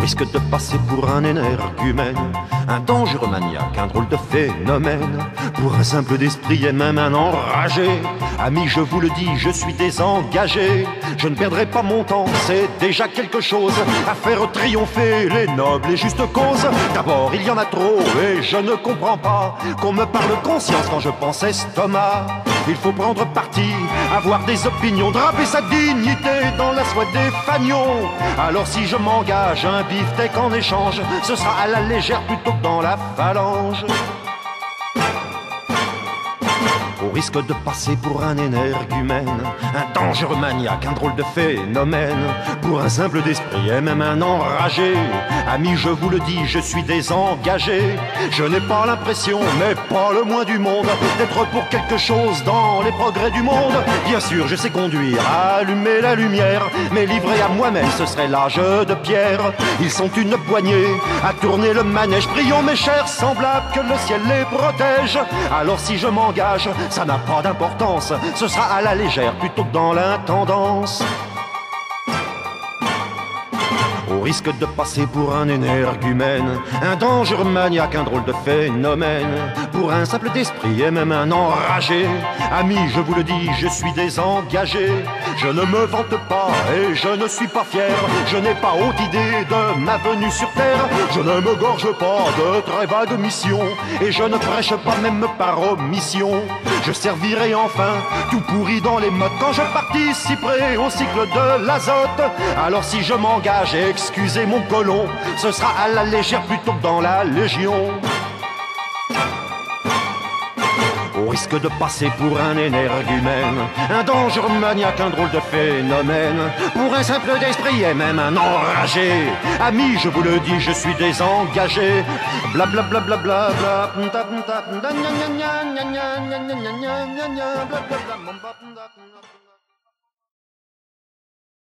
risque de passer pour un énergumène, un dangereux maniaque, un drôle de phénomène, pour un simple d'esprit et même un enragé. Ami, je vous le dis, je suis désengagé. Je ne perdrai pas mon temps, c'est déjà quelque chose, à faire triompher les nobles et justes causes. D'abord, il y en a trop et je ne comprends pas qu'on me parle conscience quand je pense estomac. Il faut prendre parti, avoir des opinions, draper sa dignité dans la soie des fanions. Alors si je m'engage, un beefsteak en échange, ce sera à la légère plutôt que dans la phalange. Au risque de passer pour un énergumène, un dangereux maniaque, un drôle de phénomène, pour un simple d'esprit et même un enragé. Ami, je vous le dis, je suis désengagé. Je n'ai pas l'impression, mais pas le moins du monde, d'être pour quelque chose dans les progrès du monde. Bien sûr, je sais conduire, allumer la lumière, mais livré à moi-même, ce serait l'âge de pierre. Ils sont une poignée à tourner le manège. Prions mes chers semblables que le ciel les protège. Alors si je m'engage, ça n'a pas d'importance, ce sera à la légère plutôt que dans l'intendance. Au risque de passer pour un énergumène, un dangereux maniaque, un drôle de phénomène, pour un simple d'esprit et même un enragé. Ami, je vous le dis, je suis désengagé. Je ne me vante pas et je ne suis pas fier. Je n'ai pas haute idée de ma venue sur terre. Je ne me gorge pas de très vagues missions et je ne prêche pas même par omission. Je servirai enfin tout pourri dans les mottes quand je participerai au cycle de l'azote. Alors si je m'engage, excusez mon colon, ce sera à la légère plutôt que dans la légion. Au risque de passer pour un énergumène, un dangereux maniaque, un drôle de phénomène, pour un simple d'esprit et même un enragé. Ami, je vous le dis, je suis désengagé. Bla bla bla bla bla bla.